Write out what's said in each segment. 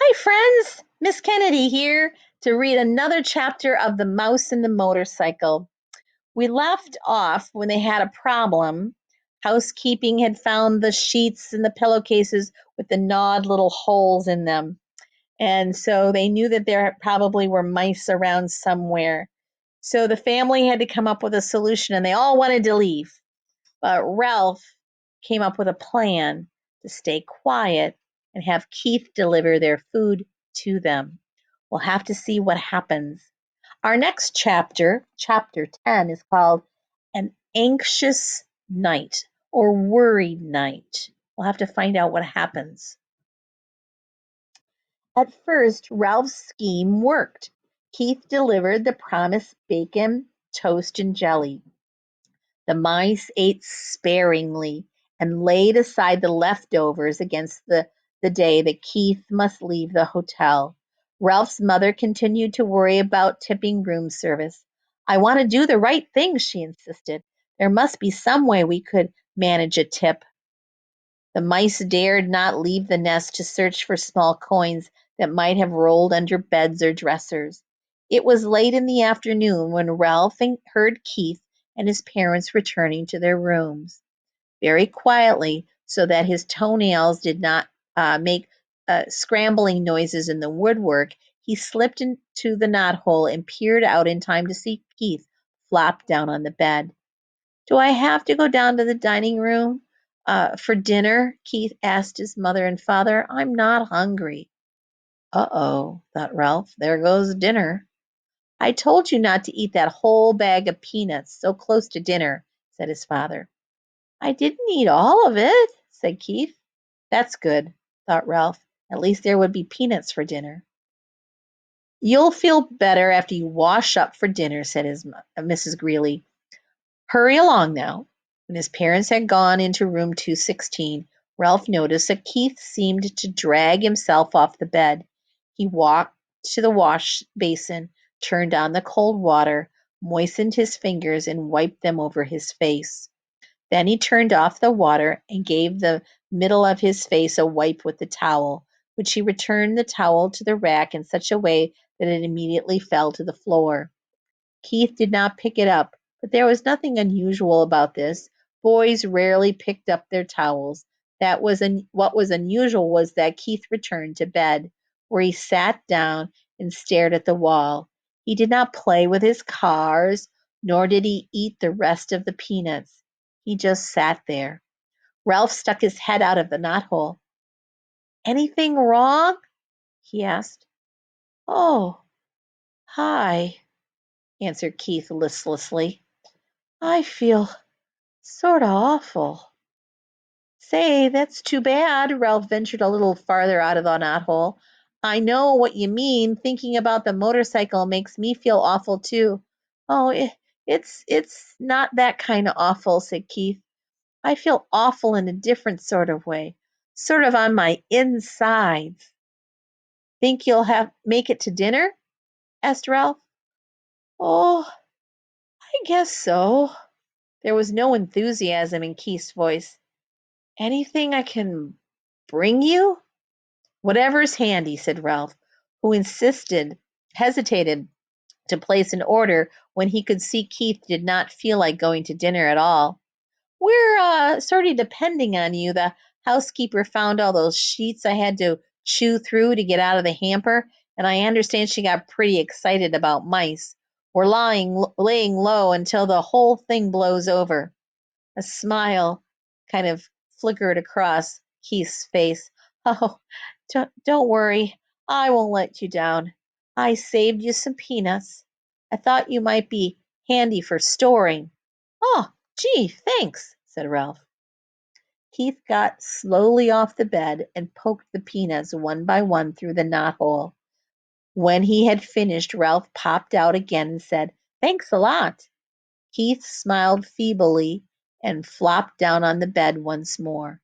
Hi, friends. Miss Kennedy here to read another chapter of The Mouse and the Motorcycle. We left off when they had a problem. Housekeeping had found the sheets and the pillowcases with the gnawed little holes in them. And so they knew that there probably were mice around somewhere. So the family had to come up with a solution and they all wanted to leave. But Ralph came up with a plan to stay quiet and have Keith deliver their food to them. We'll have to see what happens. Our next chapter, chapter 10, is called An Anxious Night or Worried Night. We'll have to find out what happens. At first, Ralph's scheme worked. Keith delivered the promised bacon, toast, and jelly. The mice ate sparingly and laid aside the leftovers against the day that Keith must leave the hotel. Ralph's mother continued to worry about tipping room service. I want to do the right thing, she insisted. There must be some way we could manage a tip. The mice dared not leave the nest to search for small coins that might have rolled under beds or dressers. It was late in the afternoon when Ralph heard Keith and his parents returning to their rooms. Very quietly, so that his toenails did not make scrambling noises in the woodwork, he slipped into the knothole and peered out in time to see Keith flop down on the bed. Do I have to go down to the dining room for dinner? Keith asked his mother and father. I'm not hungry. Uh-oh, thought Ralph. There goes dinner. I told you not to eat that whole bag of peanuts so close to dinner, said his father. I didn't eat all of it, said Keith. That's good, thought Ralph. At least there would be peanuts for dinner. You'll feel better after you wash up for dinner, said Mrs. Greeley. Hurry along now. When his parents had gone into room 216, Ralph noticed that Keith seemed to drag himself off the bed. He walked to the wash basin, turned on the cold water, moistened his fingers, and wiped them over his face. Then he turned off the water and gave the middle of his face a wipe with the towel, which he returned the towel to the rack in such a way that it immediately fell to the floor. Keith did not pick it up, but there was nothing unusual about this. Boys rarely picked up their towels. What was unusual was that Keith returned to bed, where he sat down and stared at the wall. He did not play with his cars, nor did he eat the rest of the peanuts. He just sat there. Ralph stuck his head out of the knothole. Anything wrong? He asked. Oh, hi, answered Keith listlessly. I feel sorta awful. Say, that's too bad. Ralph ventured a little farther out of the knothole. I know what you mean. Thinking about the motorcycle makes me feel awful too. Oh, it's not that kind of awful, said Keith. I feel awful in a different sort of way, sort of on my insides. Think you'll have make it to dinner? Asked Ralph. Oh, I guess so. There was no enthusiasm in Keith's voice. Anything I can bring you? Whatever's handy, said Ralph, who hesitated to place an order when he could see Keith did not feel like going to dinner at all. We're sort of depending on you. The housekeeper found all those sheets I had to chew through to get out of the hamper, and I understand she got pretty excited about mice. We're laying low until the whole thing blows over. A smile kind of flickered across Keith's face. Oh, don't worry. I won't let you down. I saved you some peanuts. I thought you might be handy for storing. Oh, gee, thanks, said Ralph. Keith got slowly off the bed and poked the peanuts one by one through the knothole. When he had finished, Ralph popped out again and said, Thanks a lot. Keith smiled feebly and flopped down on the bed once more.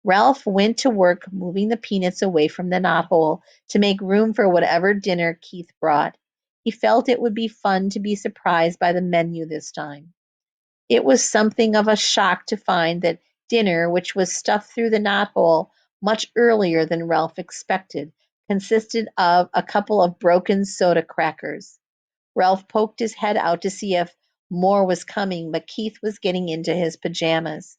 Ralph went to work moving the peanuts away from the knothole to make room for whatever dinner Keith brought. He felt it would be fun to be surprised by the menu this time. It was something of a shock to find that dinner, which was stuffed through the knothole much earlier than Ralph expected, consisted of a couple of broken soda crackers. Ralph poked his head out to see if more was coming, but Keith was getting into his pajamas.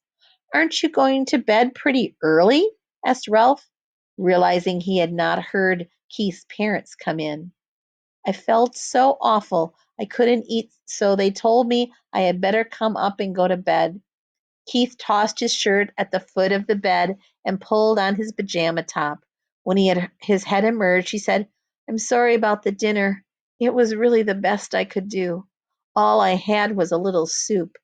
Aren't you going to bed pretty early? Asked Ralph, realizing he had not heard Keith's parents come in. I felt so awful. I couldn't eat, so they told me I had better come up and go to bed. Keith tossed his shirt at the foot of the bed and pulled on his pajama top. When his head emerged, he said, I'm sorry about the dinner. It was really the best I could do. All I had was a little soup.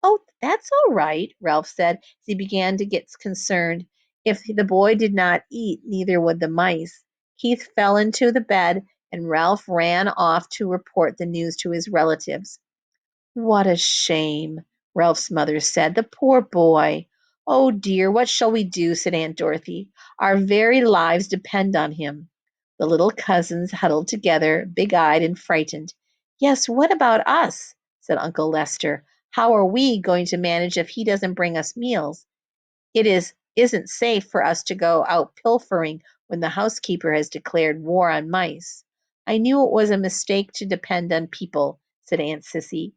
Oh, that's all right, Ralph said as he began to get concerned. If the boy did not eat, neither would the mice. Keith fell into the bed, and Ralph ran off to report the news to his relatives. What a shame, Ralph's mother said. The poor boy. Oh dear, what shall we do? Said Aunt Dorothy. Our very lives depend on him. The little cousins huddled together, big-eyed and frightened. Yes, what about us? Said Uncle Lester. How are we going to manage if he doesn't bring us meals? Isn't safe for us to go out pilfering when the housekeeper has declared war on mice. I knew it was a mistake to depend on people, said Aunt Sissy.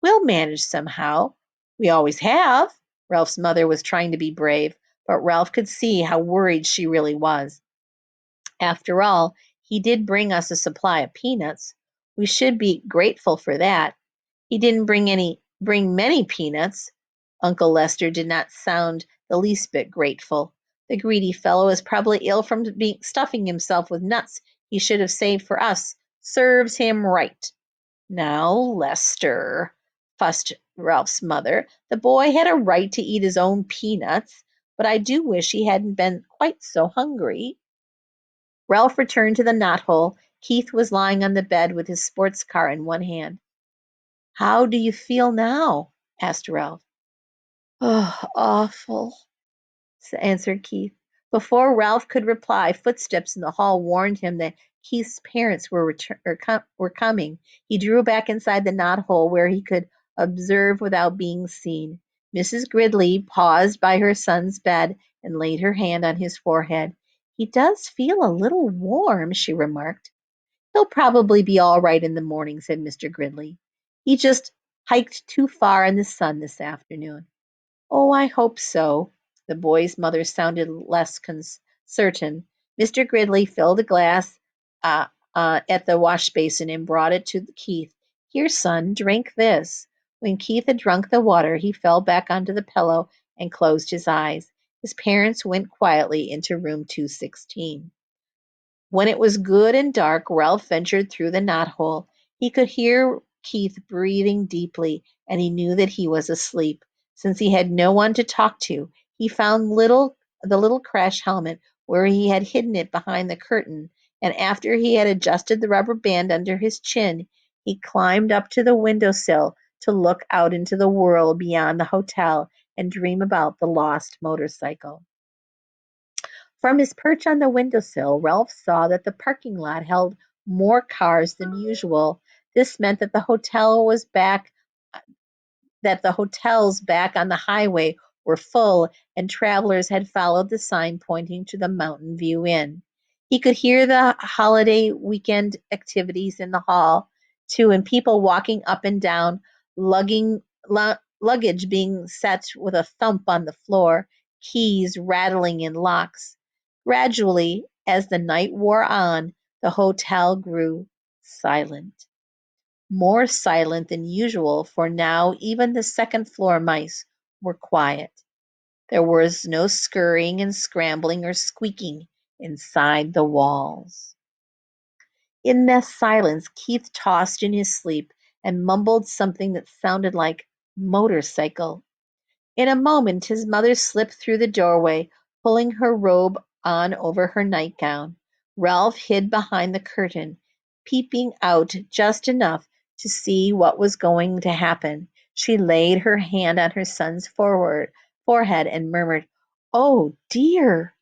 We'll manage somehow. We always have. Ralph's mother was trying to be brave, but Ralph could see how worried she really was. After all, he did bring us a supply of peanuts. We should be grateful for that. He didn't bring many peanuts. Uncle Lester did not sound the least bit grateful. The greedy fellow is probably ill from stuffing himself with nuts he should have saved for us. Serves him right. Now, Lester, fussed Ralph's mother, the boy had a right to eat his own peanuts, but I do wish he hadn't been quite so hungry. Ralph returned to the knothole. Keith was lying on the bed with his sports car in one hand. How do you feel now? Asked Ralph. Oh, awful, answered Keith. Before Ralph could reply, footsteps in the hall warned him that Keith's parents were coming. He drew back inside the knothole where he could observe without being seen. Mrs. Gridley paused by her son's bed and laid her hand on his forehead. He does feel a little warm, she remarked. He'll probably be all right in the morning, said Mr. Gridley. He just hiked too far in the sun this afternoon. Oh, I hope so. The boy's mother sounded less certain. Mr. Gridley filled a glass uh, at the wash basin and brought it to Keith. Here, son, drink this. When Keith had drunk the water, he fell back onto the pillow and closed his eyes. His parents went quietly into room 216. When it was good and dark, Ralph ventured through the knothole. He could hear Keith breathing deeply, and he knew that he was asleep. Since he had no one to talk to, he found the little crash helmet where he had hidden it behind the curtain, and after he had adjusted the rubber band under his chin, he climbed up to the windowsill to look out into the world beyond the hotel and dream about the lost motorcycle. From his perch on the windowsill, Ralph saw that the parking lot held more cars than usual. This meant that the hotels back on the highway were full and travelers had followed the sign pointing to the Mountain View Inn. He could hear the holiday weekend activities in the hall, too, and people walking up and down, luggage being set with a thump on the floor, keys rattling in locks. Gradually, as the night wore on, the hotel grew silent. More silent than usual, for now even the second-floor mice were quiet. There was no scurrying and scrambling or squeaking inside the walls. In this silence, Keith tossed in his sleep and mumbled something that sounded like motorcycle. In a moment his mother slipped through the doorway, pulling her robe on over her nightgown. Ralph hid behind the curtain, peeping out just enough to see what was going to happen. She laid her hand on her son's forehead and murmured, Oh, dear.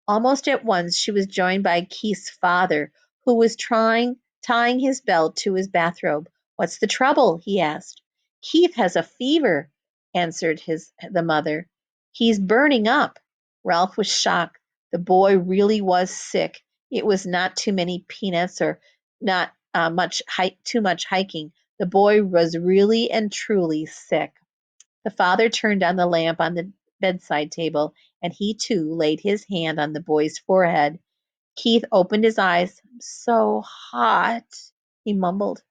Almost at once she was joined by Keith's father, who was tying his belt to his bathrobe. What's the trouble? He asked. Keith has a fever, answered the mother. He's burning up. Ralph was shocked. The boy really was sick, It was not too many peanuts or not too much hiking. The boy was really and truly sick. The father turned on the lamp on the bedside table, and he too laid his hand on the boy's forehead. Keith opened his eyes. "I'm so hot," he mumbled.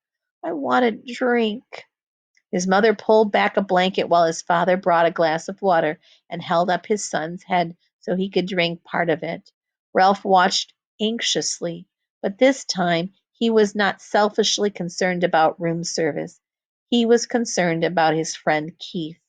"I want a drink." His mother pulled back a blanket while his father brought a glass of water and held up his son's head so he could drink part of it. Ralph watched anxiously, but this time he was not selfishly concerned about room service. He was concerned about his friend Keith,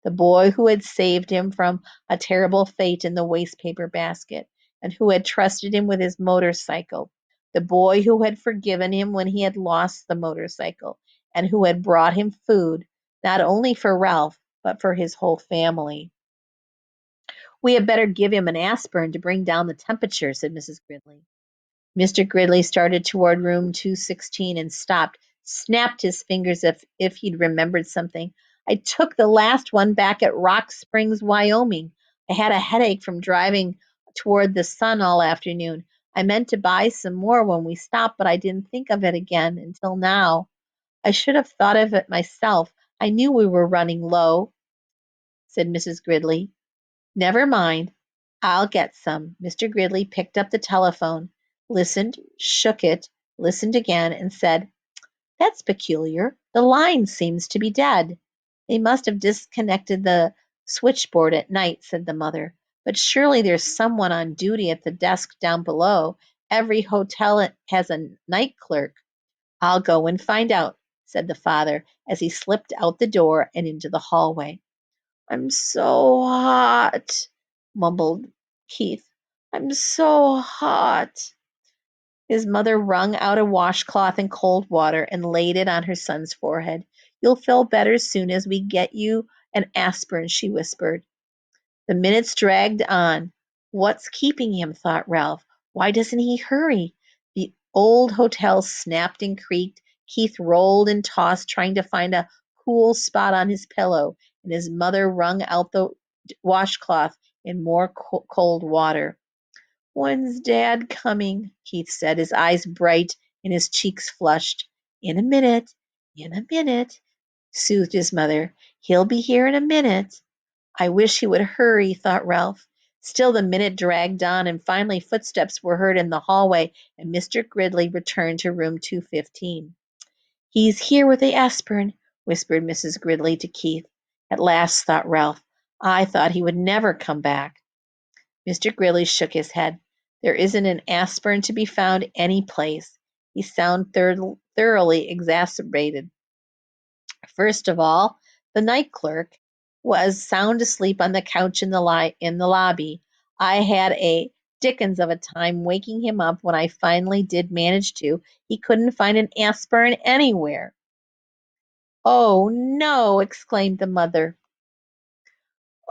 the boy who had saved him from a terrible fate in the wastepaper basket, and who had trusted him with his motorcycle, the boy who had forgiven him when he had lost the motorcycle, and who had brought him food, not only for Ralph, but for his whole family. "We had better give him an aspirin to bring down the temperature," said Mrs. Gridley. Mr. Gridley started toward room 216 and stopped, snapped his fingers if he'd remembered something. "I took the last one back at Rock Springs, Wyoming. I had a headache from driving toward the sun all afternoon. I meant to buy some more when we stopped, but I didn't think of it again until now. I should have thought of it myself. I knew we were running low," said Mrs. Gridley. "Never mind. I'll get some." Mr. Gridley picked up the telephone, listened, shook it, listened again, and said, "That's peculiar. The line seems to be dead." "They must have disconnected the switchboard at night," said the mother. "But surely there's someone on duty at the desk down below. Every hotel has a night clerk." "I'll go and find out," said the father as he slipped out the door and into the hallway. "I'm so hot," mumbled Keith. "I'm so hot." His mother wrung out a washcloth and cold water and laid it on her son's forehead. "You'll feel better soon as we get you an aspirin," she whispered. The minutes dragged on. "What's keeping him?" thought Ralph. "Why doesn't he hurry?" The old hotel snapped and creaked. Keith rolled and tossed, trying to find a cool spot on his pillow, and his mother wrung out the washcloth in more cold water. "When's Dad coming?" Keith said, his eyes bright and his cheeks flushed. "In a minute, in a minute," soothed his mother. "He'll be here in a minute." "I wish he would hurry," thought Ralph. Still the minute dragged on, and finally footsteps were heard in the hallway, and Mr. Gridley returned to room 215. "He's here with the aspirin," whispered Mrs. Gridley to Keith. "At last," thought Ralph. "I thought he would never come back." Mr. Gridley shook his head. "There isn't an aspirin to be found any place." He sounded thoroughly exasperated. First of all, the night clerk was sound asleep on the couch in the lobby. I had a dickens of a time waking him up when I finally did manage to. He couldn't find an aspirin anywhere. "Oh, no!" exclaimed the mother.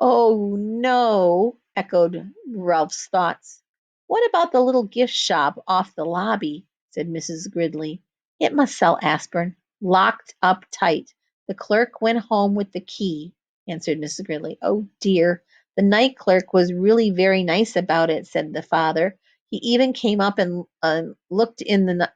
"Oh, no!" echoed Ralph's thoughts. "What about the little gift shop off the lobby?" said Mrs. Gridley. "It must sell aspirin. Locked up tight. The clerk went home with the key," answered Mrs. Gridley. "Oh, dear! The night clerk was really very nice about it," said the father. "He even came up and looked in the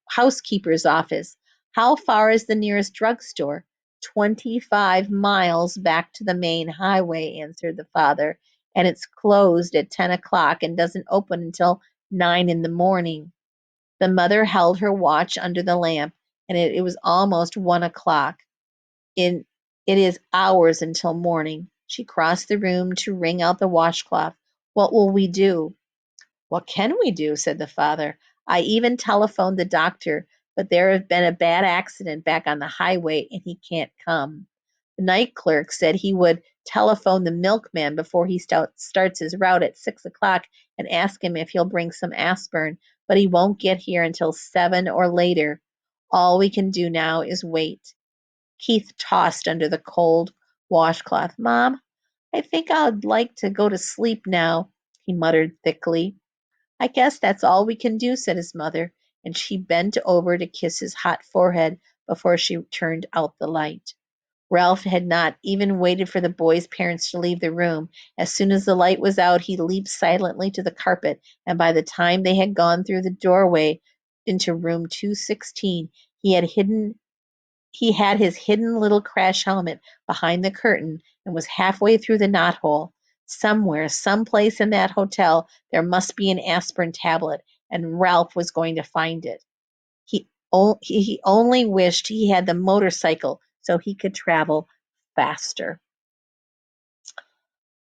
housekeeper's office. How far is the nearest drugstore?" 25 miles back to the main highway," answered the father, "and it's closed at 10 o'clock and doesn't open until 9 in the morning." The mother held her watch under the lamp, and it was almost 1 o'clock. In It is hours until morning. She crossed the room to wring out the washcloth. "What will we do?" "What can we do?" said the father. "I even telephoned the doctor, but there has been a bad accident back on the highway and he can't come. The night clerk said he would telephone the milkman before he starts his route at 6 o'clock and ask him if he'll bring some aspirin, but he won't get here until 7 or later. All we can do now is wait." Keith tossed under the cold washcloth. "Mom, I think I'd like to go to sleep now," he muttered thickly. "I guess that's all we can do," said his mother, and she bent over to kiss his hot forehead before she turned out the light. Ralph had not even waited for the boy's parents to leave the room. As soon as the light was out, he leaped silently to the carpet, and by the time they had gone through the doorway into room 216, he had his hidden little crash helmet behind the curtain and was halfway through the knothole. Somewhere, someplace in that hotel, there must be an aspirin tablet, and Ralph was going to find it. He only wished he had the motorcycle so he could travel faster.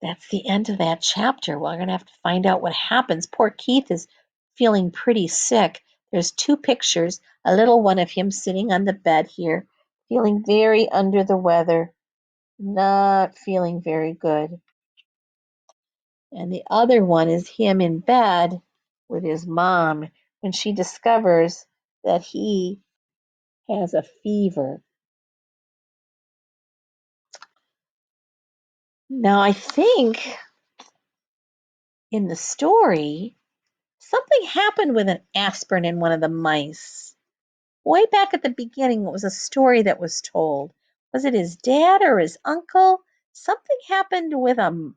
That's the end of that chapter. We're going to have to find out what happens. Poor Keith is feeling pretty sick. There's two pictures, a little one of him sitting on the bed here, feeling very under the weather, not feeling very good. And the other one is him in bed with his mom when she discovers that he has a fever. Now, I think in the story, something happened with an aspirin in one of the mice. Way back at the beginning, it was a story that was told. Was it his dad or his uncle? Something happened with an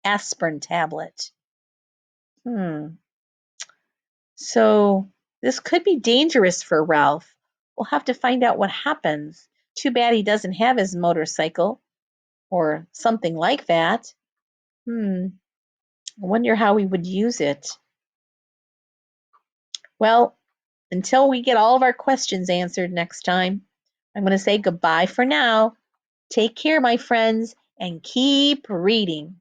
aspirin tablet. So this could be dangerous for Ralph. We'll have to find out what happens. Too bad he doesn't have his motorcycle or something like that. I wonder how he would use it. Well, until we get all of our questions answered next time, I'm going to say goodbye for now. Take care, my friends, and keep reading.